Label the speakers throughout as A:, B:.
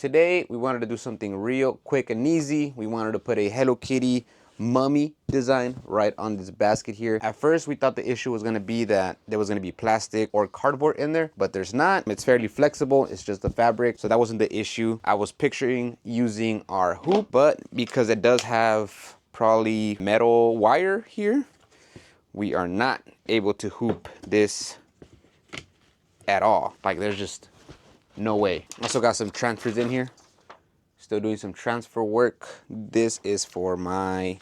A: Today we wanted to do something real quick and easy. We wanted to put a Hello Kitty mummy design right on this basket here. At first we thought the issue was going to be that there was going to be plastic or cardboard in there, but there's not. It's fairly flexible. It's just the fabric, so that wasn't the issue. I was picturing using our hoop, but because it does have probably metal wire here, we are not able to hoop this at all. Like, there's just no way. Also got some transfers in here. Still doing some transfer work. This is for my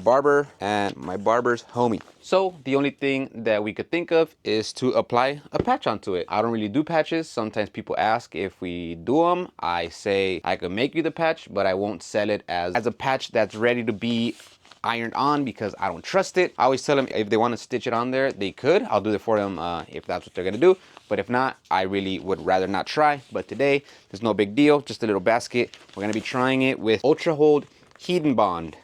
A: barber and my barber's homie. So the only thing that we could think of is to apply a patch onto it. I don't really do patches. Sometimes people ask if we do them. I say I could make you the patch, but I won't sell it as a patch that's ready to be ironed on because I don't trust it. I always tell them if they want to stitch it on there, they could. I'll do it for them if that's what they're gonna do. But if not, I really would rather not try. But today, there's no big deal, just a little basket. We're gonna be trying it with Ultra Hold Heat and Bond,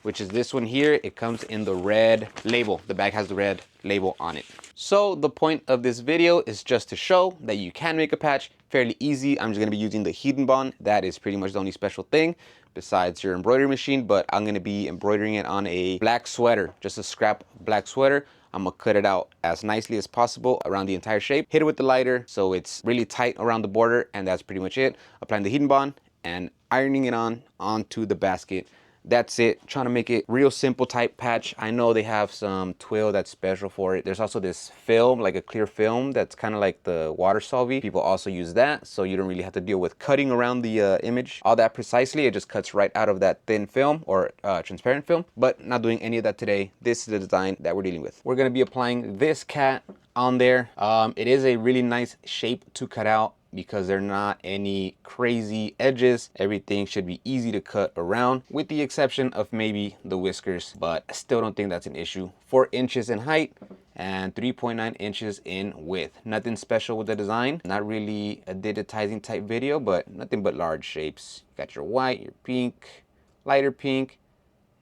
A: which is this one here. It comes in the red label. The bag has the red label on it. So the point of this video is just to show that you can make a patch fairly easy. I'm just gonna be using the Heat and Bond. That is pretty much the only special thing besides your embroidery machine, but I'm gonna be embroidering it on a black sweater, just a scrap black sweater. I'm gonna cut it out as nicely as possible around the entire shape. Hit it with the lighter so it's really tight around the border, and that's pretty much it. Applying the Heat and Bond and ironing it onto the basket. That's it. Trying to make it real simple type patch. I know they have some twill that's special for it. There's also this film, like a clear film, that's kind of like the water solvy. People also use that, so you don't really have to deal with cutting around the image all that precisely. It just cuts right out of that thin film or transparent film, but not doing any of that today. This is the design that we're dealing with. We're going to be applying this cat on there. It is a really nice shape to cut out because there are not any crazy edges. Everything should be easy to cut around, with the exception of maybe the whiskers, but I still don't think that's an issue. 4 inches in height and 3.9 inches in width. Nothing special with the design. Not really a digitizing type video, but nothing but large shapes. You got your white, your pink, lighter pink,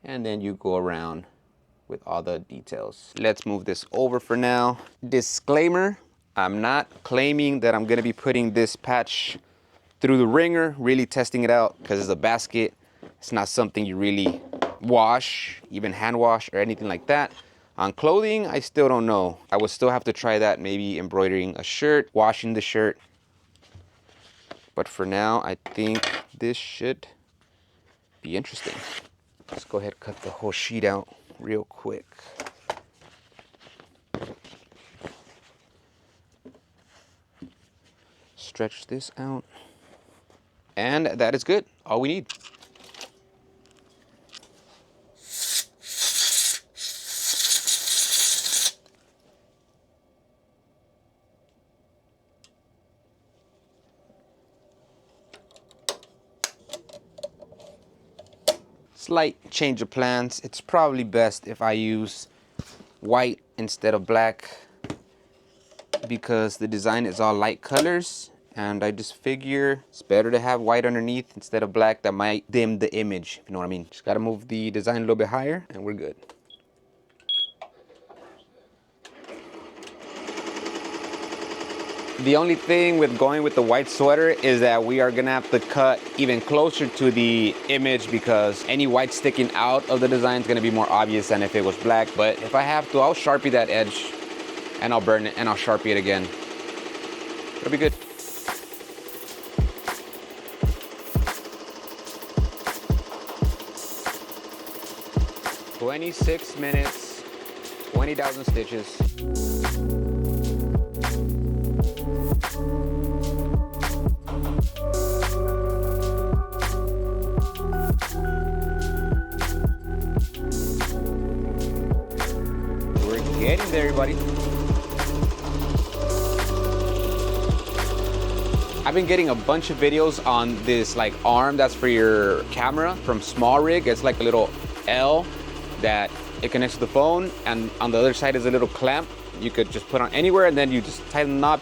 A: and then you go around with all the details. Let's move this over for now. Disclaimer, I'm not claiming that I'm gonna be putting this patch through the ringer, really testing it out, because it's a basket. It's not something you really wash, even hand wash or anything like that. On clothing, I still don't know. I would still have to try that, maybe embroidering a shirt, washing the shirt. But for now, I think this should be interesting. Let's go ahead and cut the whole sheet out real quick. Stretch this out, and that is good. All we need. Slight change of plans. It's probably best if I use white instead of black because the design is all light colors. And I just figure it's better to have white underneath instead of black. That might dim the image, if you know what I mean. Just gotta move the design a little bit higher and we're good. The only thing with going with the white sweater is that we are gonna have to cut even closer to the image because any white sticking out of the design is gonna be more obvious than if it was black. But if I have to, I'll Sharpie that edge and I'll burn it and I'll Sharpie it again. It'll be good. 26 minutes, 20,000 stitches. We're getting there, everybody. I've been getting a bunch of videos on this like arm that's for your camera from Small Rig. It's like a little L that it connects to the phone, and on the other side is a little clamp you could just put on anywhere, and then you just tighten the knob,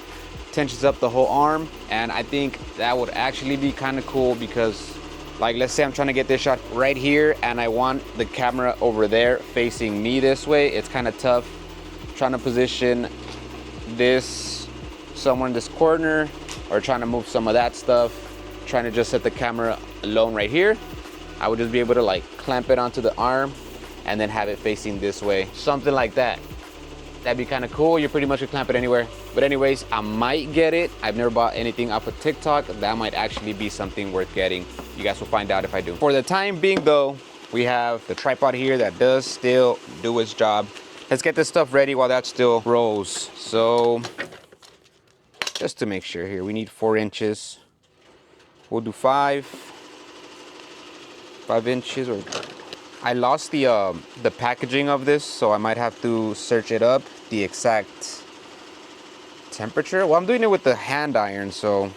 A: tensions up the whole arm. And I think that would actually be kind of cool because, like, let's say I'm trying to get this shot right here and I want the camera over there facing me this way. It's kind of tough trying to position this somewhere in this corner or trying to move some of that stuff. trying to just set the camera alone right here, I would just be able to like clamp it onto the arm and then have it facing this way. Something like that. That'd be kind of cool. You pretty much could clamp it anywhere. But anyways, I might get it. I've never bought anything off of TikTok. That might actually be something worth getting. You guys will find out if I do. For the time being though, we have the tripod here that does still do its job. Let's get this stuff ready while that still rolls. So just to make sure here, we need 4 inches. We'll do 5 inches. Or I lost the packaging of this, so I might have to search it up, the exact temperature. Well, I'm doing it with the hand iron, so I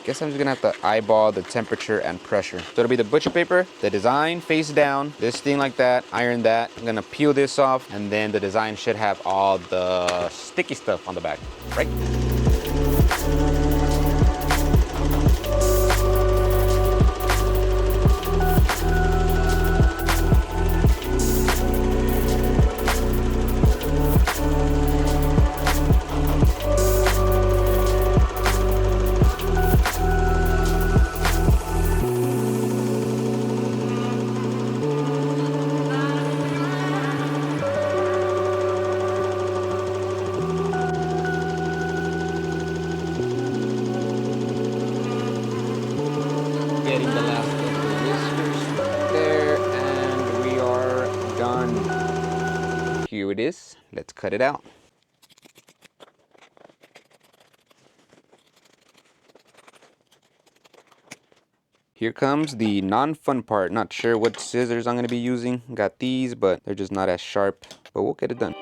A: guess I'm just gonna have to eyeball the temperature and pressure. So it'll be the butcher paper, the design face down, this thing like that, iron that. I'm gonna peel this off, and then the design should have all the sticky stuff on the back, right? Getting the last of the whiskers there, and we are done. Here it is. Let's cut it out. Here comes the non-fun part. Not sure what scissors I'm going to be using. Got these, but they're just not as sharp. But we'll get it done.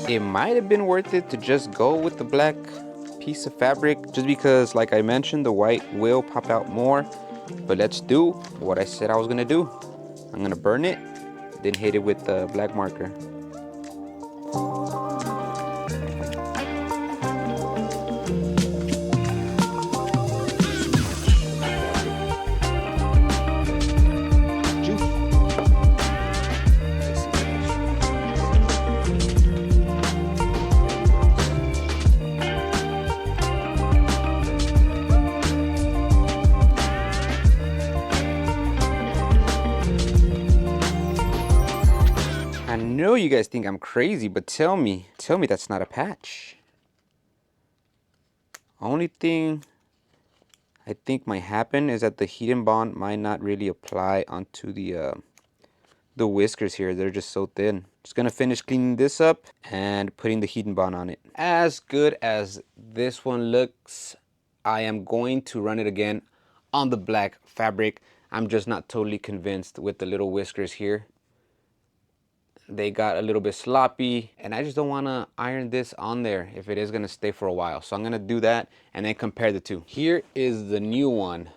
A: It might have been worth it to just go with the black piece of fabric, just because, like I mentioned, the white will pop out more. But let's do what I said I was gonna do. I'm gonna burn it, then hit it with the black marker. I know you guys think I'm crazy, but tell me that's not a patch. Only thing I think might happen is that the heat and bond might not really apply onto the whiskers here. They're just so thin. Just gonna finish cleaning this up and putting the heat and bond on it. As good as this one looks, I am going to run it again on the black fabric. I'm just not totally convinced with the little whiskers here. They got a little bit sloppy, and I just don't want to iron this on there if it is going to stay for a while. So I'm going to do that and then compare the two. Here is the new one.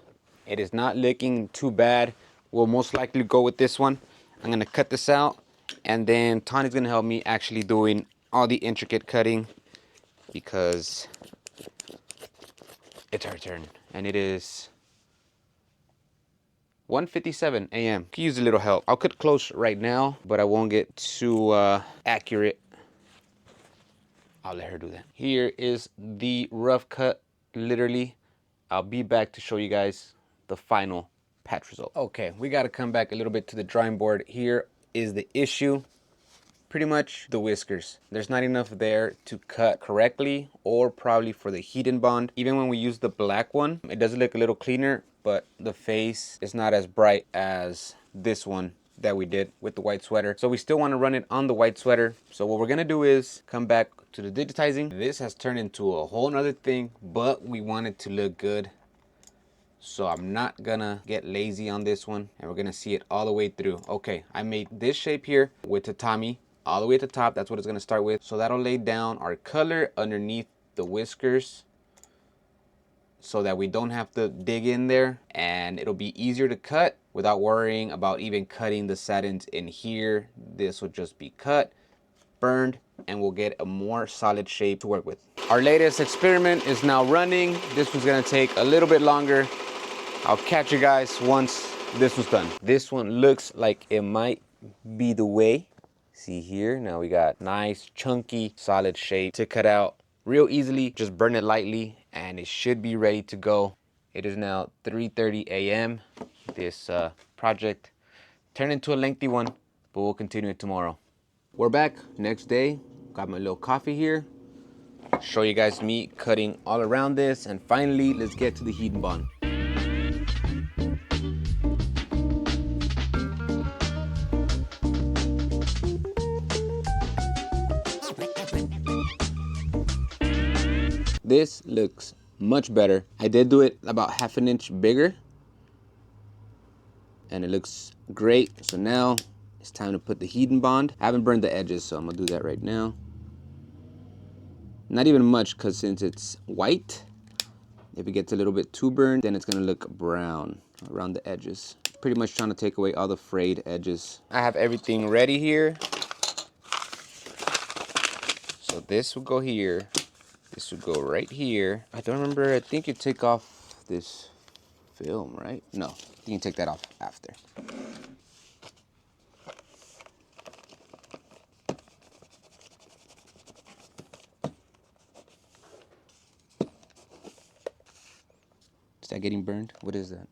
A: It is not looking too bad. We'll most likely go with this one. I'm going to cut this out, and then Tony's going to help me actually doing all the intricate cutting, because it's our turn, and it is 1:57 a.m. Could use a little help. I'll cut close right now, but I won't get too accurate. I'll let her do that. Here is the rough cut, literally. I'll be back to show you guys the final patch result. Okay, we got to come back a little bit to the drawing board. Here is the issue. Pretty much the whiskers. There's not enough there to cut correctly, or probably for the heat and bond. Even when we use the black one, it does look a little cleaner, but the face is not as bright as this one that we did with the white sweater. So we still want to run it on the white sweater. So what we're gonna do is come back to the digitizing. This has turned into a whole nother thing, but we want it to look good. So I'm not gonna get lazy on this one, and we're gonna see it all the way through. Okay, I made this shape here with tatami all the way at the top. That's what it's gonna start with. So that'll lay down our color underneath the whiskers, so that we don't have to dig in there, and it'll be easier to cut without worrying about even cutting the satins in here. This will just be cut, burned, and we'll get a more solid shape to work with. Our latest experiment is now running. This was gonna take a little bit longer. I'll catch you guys once this was done. This one looks like it might be the way. See here, now we got nice, chunky, solid shape to cut out real easily. Just burn it lightly and it should be ready to go. It is now 3:30 a.m. This project turned into a lengthy one, but we'll continue it tomorrow. We're back next day. Got my little coffee here. Show you guys me cutting all around this, and finally, let's get to the heat and bond. This looks much better. I did do it about half an inch bigger, and it looks great. So now it's time to put the heat and bond. I haven't burned the edges, so I'm gonna do that right now. Not even much, because since it's white, if it gets a little bit too burned, then it's gonna look brown around the edges. Pretty much trying to take away all the frayed edges. I have everything ready here. So this will go here. This would go right here. I don't remember, I think you take off this film, right? No, you can take that off after. Is that getting burned? What is that?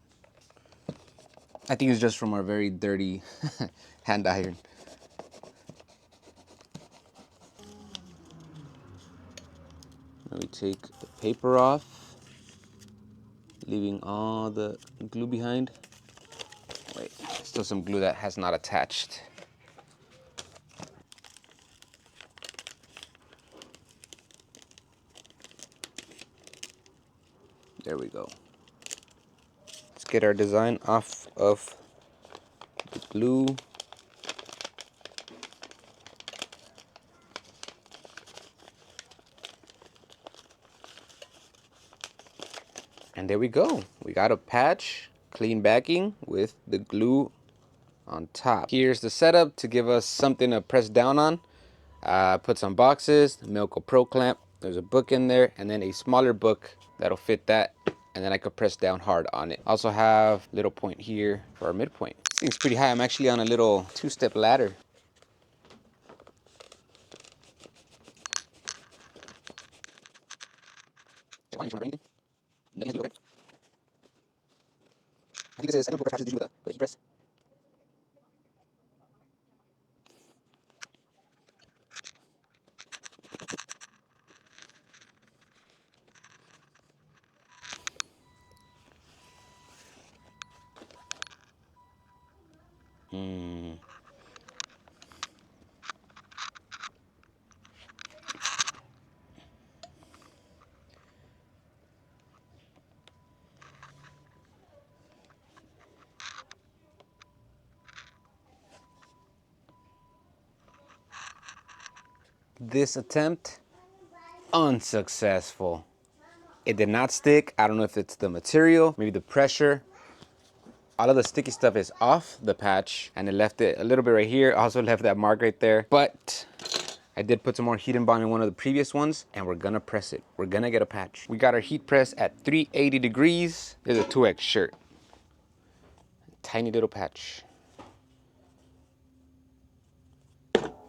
A: I think it's just from our very dirty hand iron. Now we take the paper off, leaving all the glue behind. Wait, still some glue that has not attached. There we go. Let's get our design off of the glue. And there we go. We got a patch, clean backing with the glue on top. Here's the setup to give us something to press down on. Put some boxes, the Milko Pro clamp. There's a book in there, and then a smaller book that'll fit that. And then I could press down hard on it. Also have a little point here for our midpoint. This thing's pretty high. I'm actually on a little 2-step ladder. I think this is, I don't know what patches to do with the heat press. This attempt, unsuccessful. It did not stick. I don't know if it's the material, maybe the pressure. All of the sticky stuff is off the patch, and it left it a little bit right here. Also left that mark right there. But I did put some more heat and bond in one of the previous ones, and we're gonna press it. We're gonna get a patch. We got our heat press at 380 degrees. There's a 2X shirt. Tiny little patch.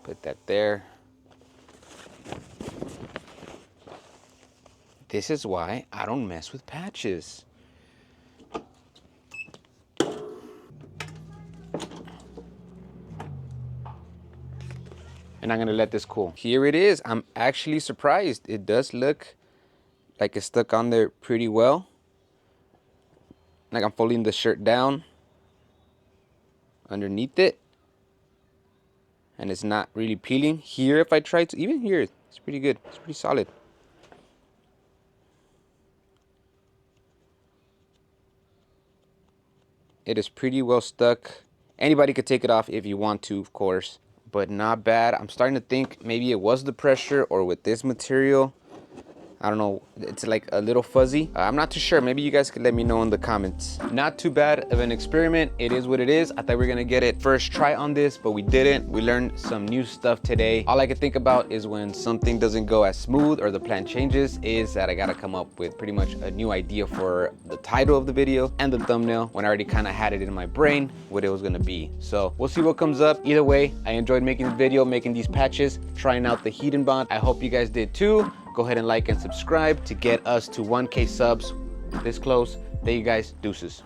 A: Put that there. This is why I don't mess with patches. And I'm gonna let this cool. Here it is. I'm actually surprised. It does look like it's stuck on there pretty well. Like I'm folding the shirt down underneath it, and it's not really peeling. Here, if I try to, even here, it's pretty good. It's pretty solid. It is pretty well stuck. Anybody could take it off if you want to, of course, but not bad. I'm starting to think maybe it was the pressure, or with this material, I don't know, it's like a little fuzzy. I'm not too sure. Maybe you guys could let me know in the comments. Not too bad of an experiment. It is what it is. I thought we were gonna get it first try on this, but we didn't. We learned some new stuff today. All I can think about is when something doesn't go as smooth or the plan changes, is that I gotta come up with pretty much a new idea for the title of the video and the thumbnail when I already kind of had it in my brain what it was gonna be. So we'll see what comes up. Either way, I enjoyed making the video, making these patches, trying out the heat and bond. I hope you guys did too. Go ahead and like and subscribe to get us to 1K subs this close. Thank you guys. Deuces.